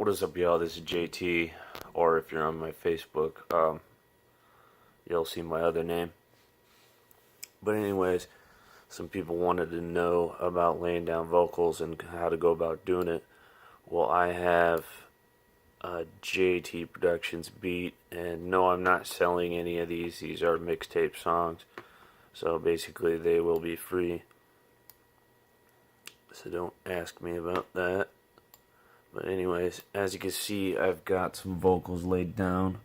What is up, y'all? This is JT, or if you're on my Facebook, you'll see my other name. But anyways, some people wanted to know about laying down vocals and how to go about doing it. Well, I have a JT Productions beat, and no, I'm not selling any of these. These are mixtape songs, so basically they will be free. So don't ask me about that. But anyways, as you can see, I've got some vocals laid down,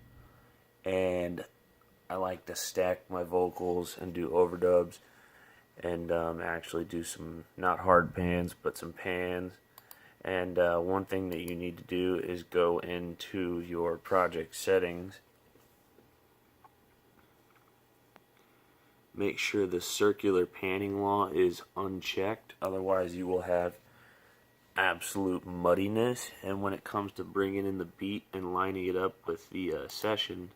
and I like to stack my vocals and do overdubs, and actually do some, not hard pans, but some pans. And one thing that you need to do is go into your project settings. Make sure the circular panning law is unchecked, otherwise you will have absolute muddiness. And when it comes to bringing in the beat and lining it up with the session,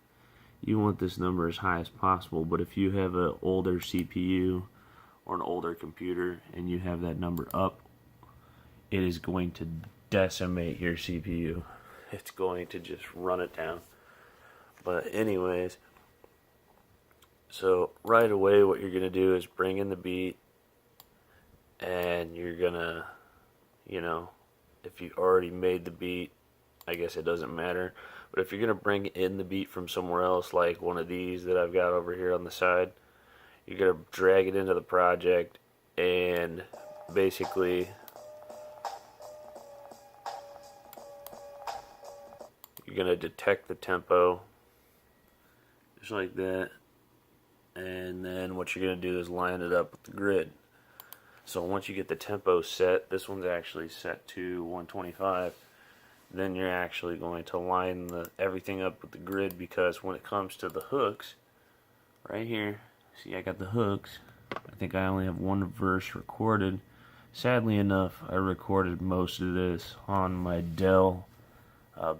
you want this number as high as possible. But if you have an older CPU or an older computer and you have that number up, it is going to decimate your CPU. It's going to just run it down. But anyways, so right away what you're going to do is bring in the beat, and you're going to, if you already made the beat, I guess it doesn't matter. But if you're going to bring in the beat from somewhere else, like one of these that I've got over here on the side, you're going to drag it into the project, and basically you're going to detect the tempo, just like that. And then what you're going to do is line it up with the grid. So once you get the tempo set, this one's actually set to 125, then you're actually going to line everything up with the grid, because when it comes to the hooks, right here, see I got the hooks, I think I only have one verse recorded. Sadly enough, I recorded most of this on my Dell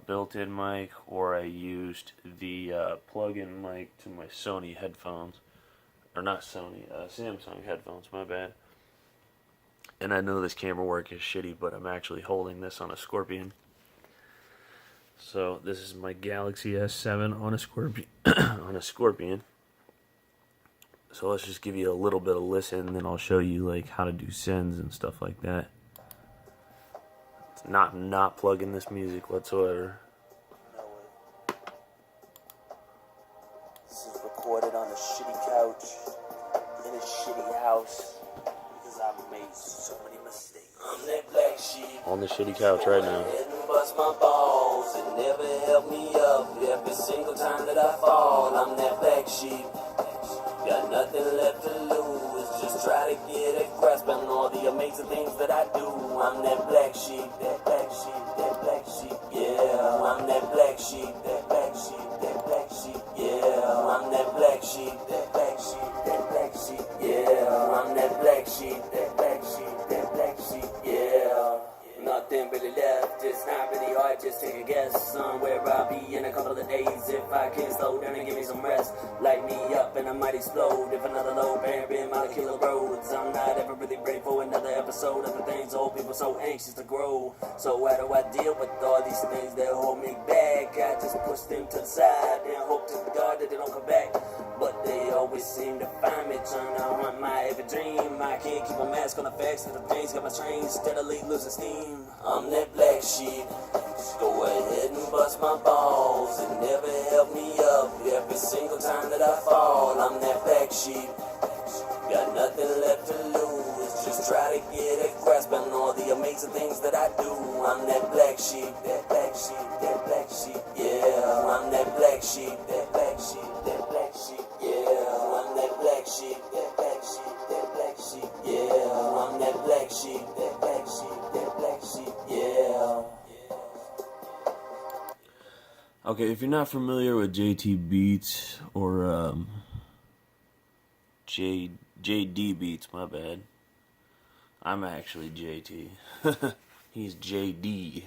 built-in mic, or I used the plug-in mic to my Sony headphones, or not Sony, Samsung headphones, my bad. And I know this camera work is shitty, but I'm actually holding this on a Scorpion. So this is my Galaxy S7 on a Scorpion. on a Scorpion. So let's just give you a little bit of listen, and then I'll show you like how to do sends and stuff like that. It's not plugging this music whatsoever. This is recorded on a shitty couch in a shitty house because I've made so many mistakes. I'm that black sheep On the shitty couch right now. and bust my balls and never help me up every single time that I fall. I'm that black sheep. Got nothing left to lose. Just try to get a grasp on all the amazing things that I do. I'm that black sheep, that black sheep, that black sheep. Yeah, I'm that black sheep, that black sheep, that black sheep. Yeah, I'm that black sheep, that black sheep, that black sheep. Yeah, I'm that black sheep, that black sheep, that black sheep. Yeah. Nothing really left, it's not really hard, just take a guess. Somewhere I'll be in a couple of days. If I can slow down and give me some rest, light me up and I might explode. If another low bearing molecular roads, I'm not ever really ready for another episode of the things old people so anxious to grow. So how do I deal with all these things that hold me back? I just push them to the side and hope to God that they don't come back. But they always seem to find me trying to hunt my every dream. I can't keep a mask on the facts of the things, got my train steadily losing steam. I'm that black sheep. Go ahead and bust my balls and never help me up every single time that I fall. I'm that black sheep. Got nothing left to lose. Just try to get a grasp on all the amazing things that I do. I'm that black sheep, that black sheep, that black sheep. Yeah, I'm that black sheep, that black sheep, that black sheep. Yeah, I'm that black sheep, that black sheep, that black sheep. Yeah, I'm that black sheep, that black sheep, that black sheep. Yeah. Okay, if you're not familiar with JT Beats or JD Beats, my bad. I'm actually JT. He's JD.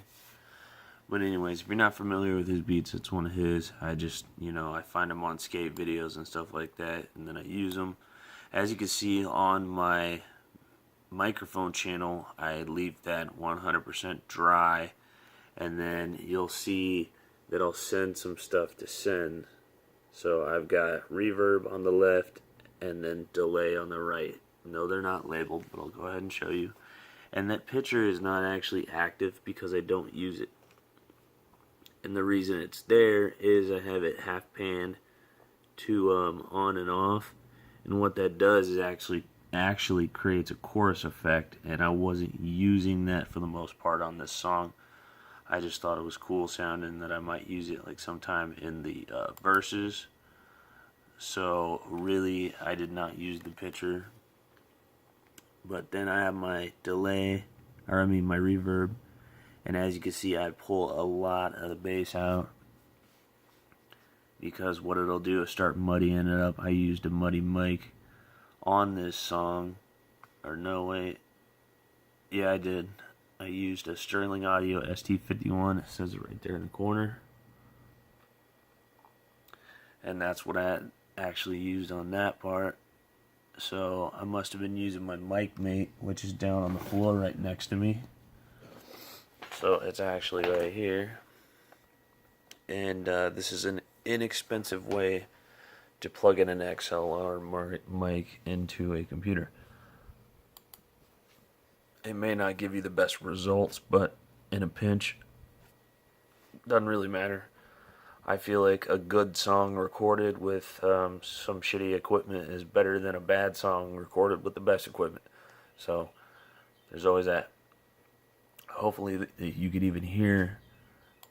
But anyways, if you're not familiar with his beats, it's one of his. I just, I find them on skate videos and stuff like that, and then I use them. As you can see on my microphone channel, I leave that 100% dry, and then you'll see that I'll send some stuff to send. So I've got reverb on the left and then delay on the right. No, they're not labeled, but I'll go ahead and show you. And that picture is not actually active because I don't use it. And the reason it's there is I have it half panned to on and off. And what that does is actually creates a chorus effect, and I wasn't using that for the most part on this song. I just thought it was cool sounding that I might use it like sometime in the verses. So really I did not use the picture. But then I have my delay, my reverb, and as you can see I pull a lot of the bass out because what it'll do is start muddying it up. I used a muddy mic on this song, or no wait, yeah I did. I used a Sterling Audio ST51, it says it right there in the corner, and that's what I actually used on that part. So I must have been using my mic mate, which is down on the floor right next to me. So it's actually right here. And this is an inexpensive way to plug in an XLR mic into a computer. It may not give you the best results, but in a pinch, doesn't really matter. I feel like a good song recorded with some shitty equipment is better than a bad song recorded with the best equipment. So there's always that. Hopefully you could even hear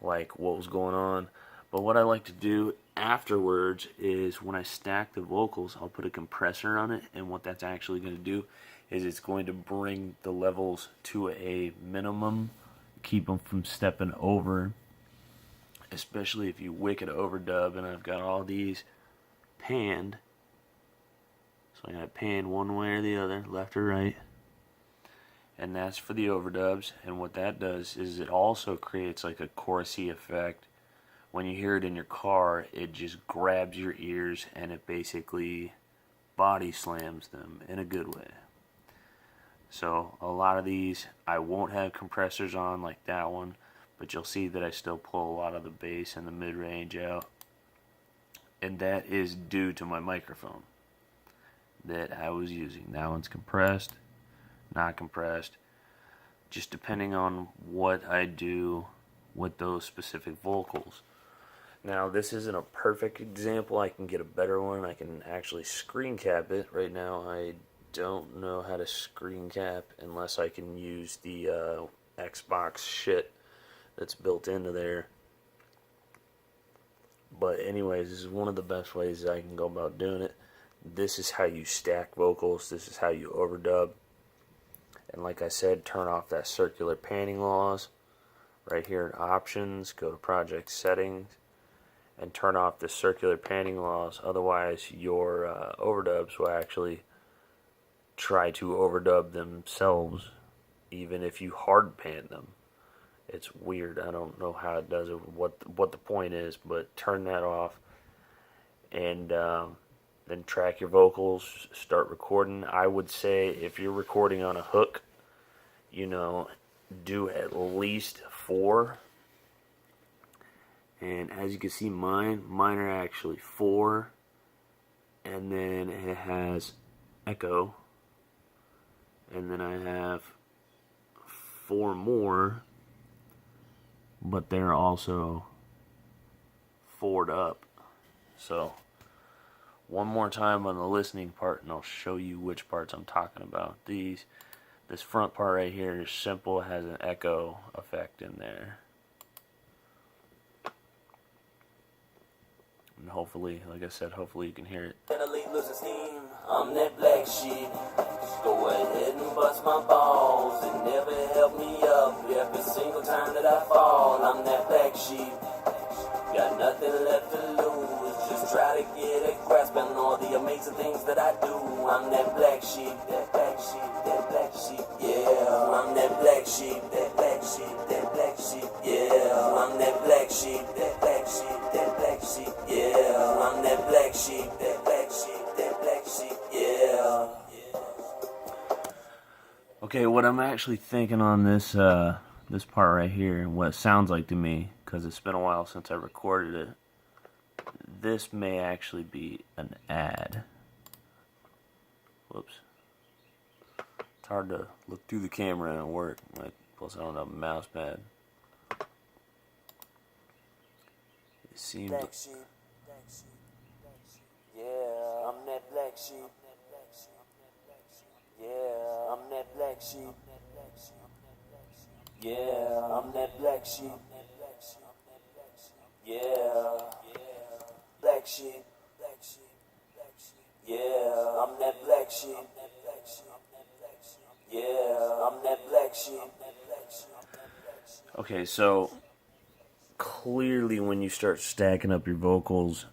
like what was going on. But what I like to do afterwards is when I stack the vocals, I'll put a compressor on it, and what that's actually going to do is it's going to bring the levels to a minimum, keep them from stepping over. Especially if you wicked overdub, and I've got all these panned. So I got panned one way or the other, left or right. And that's for the overdubs. And what that does is it also creates like a chorusy effect. When you hear it in your car, it just grabs your ears and it basically body slams them in a good way. So a lot of these I won't have compressors on like that one. But you'll see that I still pull a lot of the bass and the mid-range out. And that is due to my microphone that I was using. That one's compressed, not compressed. Just depending on what I do with those specific vocals. Now this isn't a perfect example. I can get a better one. I can actually screen cap it. Right now I don't know how to screen cap unless I can use the Xbox shit that's built into there. But anyways, this is one of the best ways I can go about doing it. This is how you stack vocals. This is how you overdub. And like I said, turn off that circular panning laws. Right here in options, go to project settings and turn off the circular panning laws. Otherwise your overdubs will actually try to overdub themselves even if you hard pan them. It's weird. I don't know how it does it, what the point is, but turn that off and then track your vocals, start recording. I would say if you're recording on a hook, do at least 4. And as you can see, mine are actually 4, and then it has echo, and then I have 4 more. But they're also 4'd up. So one more time on the listening part and I'll show you which parts I'm talking about. This front part right here is simple, has an echo effect in there. And hopefully, like I said, hopefully you can hear it. I'm that black sheep. Go ahead and bust my balls and never help me up. Every single time that I fall, I'm that black sheep. Got nothing left to lose. Just try to get a grasp on all the amazing things that I do. I'm that black sheep, that black sheep, that black sheep. Yeah, I'm that black sheep, that black sheep, that black sheep. Yeah, I'm that black sheep, that black sheep, that black sheep. Yeah, I'm that black sheep, that black sheep, that black sheep. Yeah. Okay, what I'm actually thinking on this this part right here, what it sounds like to me, because it's been a while since I recorded it, this may actually be an ad. Whoops. It's hard to look through the camera and work. Like, plus I don't have a mouse pad. It seems Black sheep. Yeah, I'm that black sheep. Yeah, I'm that black sheep. Yeah, I'm that black sheep. Yeah, black sheep. Yeah, I'm that black sheep. Yeah, I'm that black sheep. okay, so clearly when you start stacking up your vocals,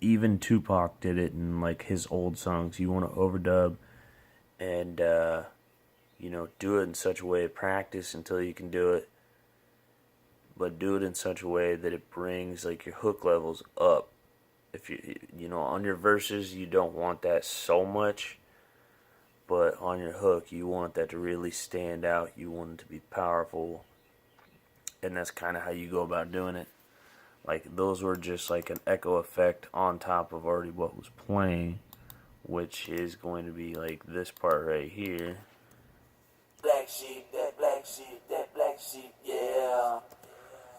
even Tupac did it in like his old songs. You want to overdub and do it in such a way, practice until you can do it, but do it in such a way that it brings like your hook levels up. If you on your verses, you don't want that so much, but on your hook, you want that to really stand out. You want it to be powerful, and that's kind of how you go about doing it. Like, those were just like an echo effect on top of already what was playing, which is going to be like this part right here. Black sheep, that black sheep, that black sheep, yeah.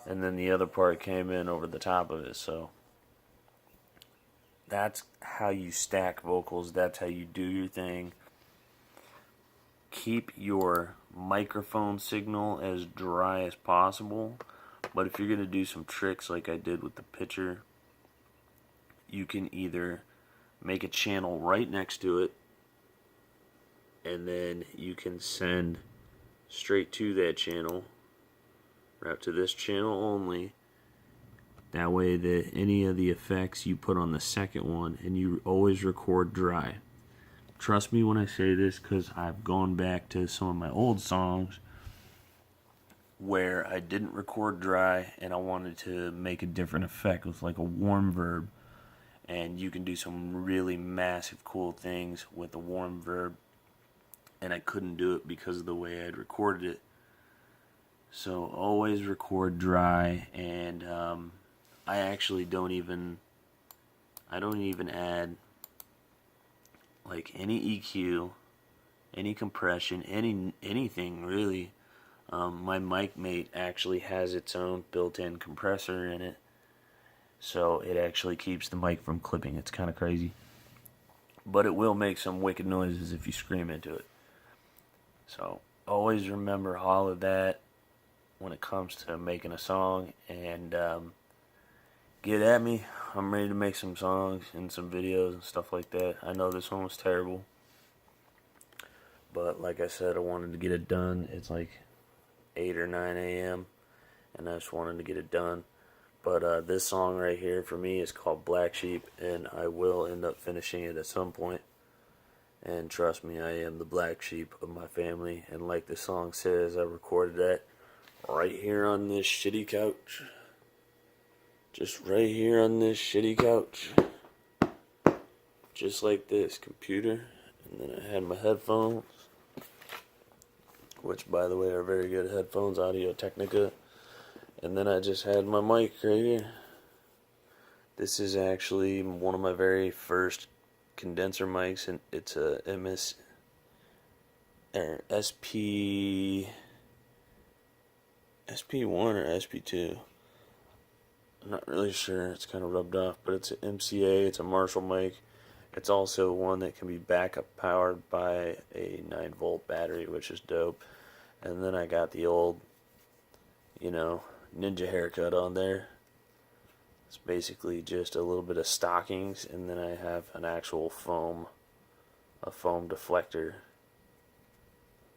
And then the other part came in over the top of it, so that's how you stack vocals. That's how you do your thing. Keep your microphone signal as dry as possible. But if you're going to do some tricks like I did with the pitcher, you can either make a channel right next to it, and then you can send straight to that channel, route to this channel only. That way that any of the effects you put on the second one, and you always record dry. Trust me when I say this, because I've gone back to some of my old songs where I didn't record dry and I wanted to make a different effect with like a warm verb, and you can do some really massive cool things with a warm verb, and I couldn't do it because of the way I'd recorded it. So always record dry, and I actually don't even add like any EQ, any compression, anything really. My mic mate actually has its own built-in compressor in it, so it actually keeps the mic from clipping. It's kind of crazy, but it will make some wicked noises if you scream into it. So always remember all of that when it comes to making a song, and get at me. I'm ready to make some songs and some videos and stuff like that. I know this one was terrible, but like I said, I wanted to get it done. It's like 8 or 9 a.m. and I just wanted to get it done. But this song right here for me is called Black Sheep, and I will end up finishing it at some point. And trust me, I am the black sheep of my family, and like the song says, I recorded that right here on this shitty couch. Just right here on this shitty couch. Just like this computer. And then I had my headphones, which by the way are very good headphones, Audio Technica. And then I just had my mic right here. This is actually one of my very first condenser mics, and it's a SP1 or SP2. I'm not really sure, it's kind of rubbed off, but it's an MCA, it's a Marshall mic. It's also one that can be backup powered by a 9-volt battery, which is dope. And then I got the old, ninja haircut on there. It's basically just a little bit of stockings, and then I have an actual foam deflector.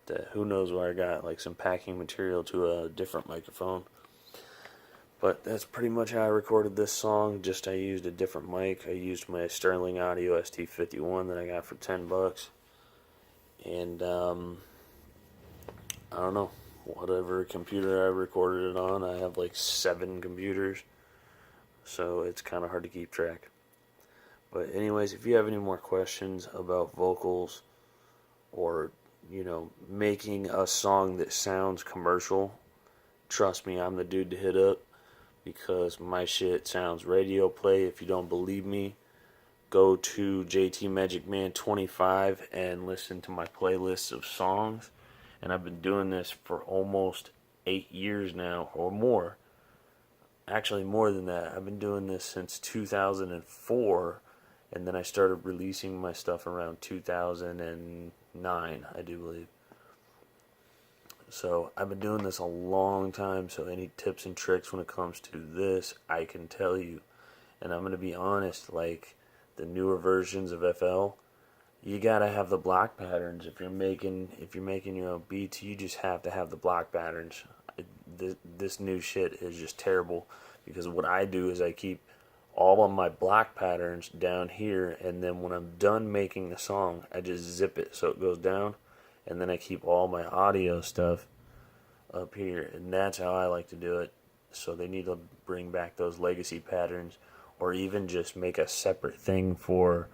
That who knows where I got, like some packing material to a different microphone. But that's pretty much how I recorded this song. Just I used a different mic. I used my Sterling Audio ST51 that I got for $10. And I don't know, whatever computer I recorded it on, I have like 7 computers. So it's kind of hard to keep track. But anyways, if you have any more questions about vocals or, making a song that sounds commercial, trust me, I'm the dude to hit up because my shit sounds radio play. If you don't believe me, go to JT Magic Man 25 and listen to my playlists of songs. And I've been doing this for almost 8 years now or more. Actually, more than that. I've been doing this since 2004, and then I started releasing my stuff around 2009, I do believe. So I've been doing this a long time, so any tips and tricks when it comes to this, I can tell you. And I'm going to be honest, like the newer versions of FL, you gotta have the block patterns. If you're making your own beats, you just have to have the block patterns. This new shit is just terrible, because what I do is I keep all of my block patterns down here, and then when I'm done making the song, I just zip it so it goes down, and then I keep all my audio stuff up here, and that's how I like to do it. So they need to bring back those legacy patterns, or even just make a separate thing for,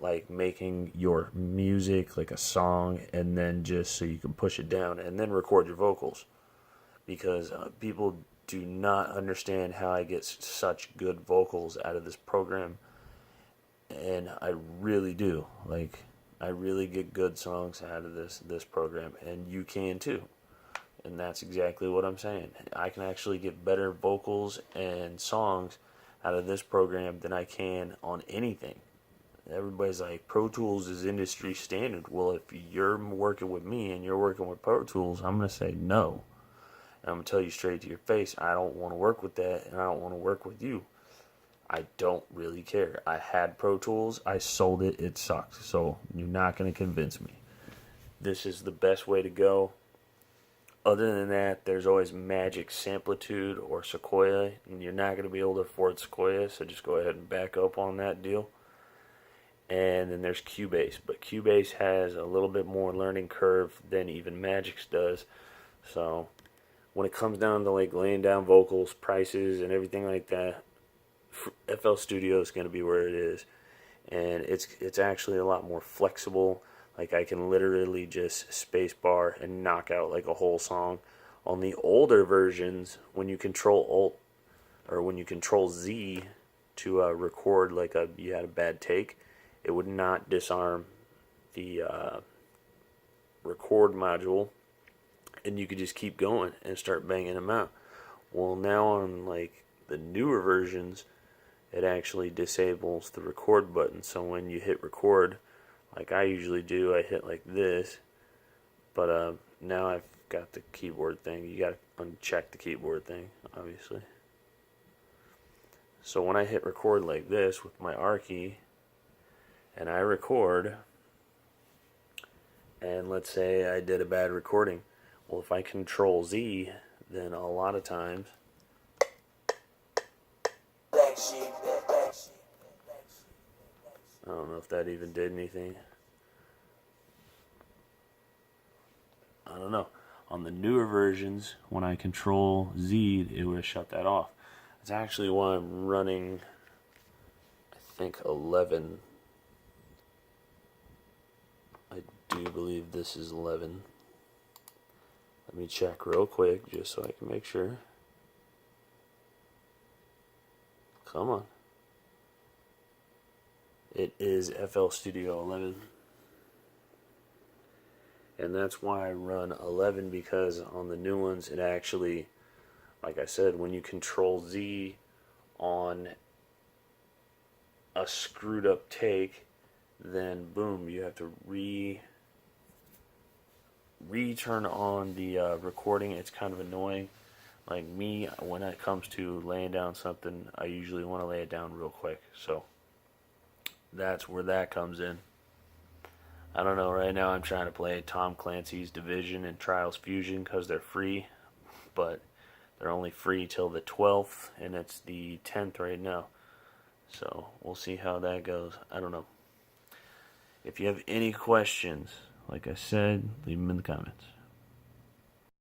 like making your music like a song, and then just so you can push it down and then record your vocals. Because people do not understand how I get such good vocals out of this program, and I really do. Like, I really get good songs out of this program, and you can too. And that's exactly what I'm saying. I can actually get better vocals and songs out of this program than I can on anything. Everybody's like, Pro Tools is industry standard. Well, if you're working with me and you're working with Pro Tools, I'm going to say no. And I'm going to tell you straight to your face, I don't want to work with that, and I don't want to work with you. I don't really care. I had Pro Tools. I sold it. It sucks. So you're not going to convince me. This is the best way to go. Other than that, there's always Magic Samplitude or Sequoia, and you're not going to be able to afford Sequoia, so just go ahead and back up on that deal. And then there's Cubase, but Cubase has a little bit more learning curve than even Magic's does. So when it comes down to like laying down vocals, prices, and everything like that, FL Studio is going to be where it is. And it's actually a lot more flexible. Like, I can literally just spacebar and knock out like a whole song. On the older versions, when you control Alt or when you control Z to record like you had a bad take, it would not disarm the record module, and you could just keep going and start banging them out. Well, now on like the newer versions, it actually disables the record button. So when you hit record, like I usually do, I hit like this, but now I've got the keyboard thing. You gotta uncheck the keyboard thing, obviously. So when I hit record like this with my R key, and I record, and let's say I did a bad recording, well, if I control Z, then a lot of times I don't know if that even did anything. I don't know. On the newer versions, when I control Z, it would have shut that off. That's actually why I'm running, I think, 11. I do believe this is 11. Let me check real quick just so I can make sure. Come on. It is FL Studio 11. And that's why I run 11, because on the new ones it actually, like I said, when you control Z on a screwed up take, then boom, you have to re-turn on the recording. It's kind of annoying. Like me, when it comes to laying down something, I usually want to lay it down real quick. So that's where that comes in. I don't know, right now I'm trying to play Tom Clancy's Division and Trials Fusion because they're free, but they're only free till the 12th, and it's the 10th right now. So we'll see how that goes. I don't know. If you have any questions, like I said, leave them in the comments.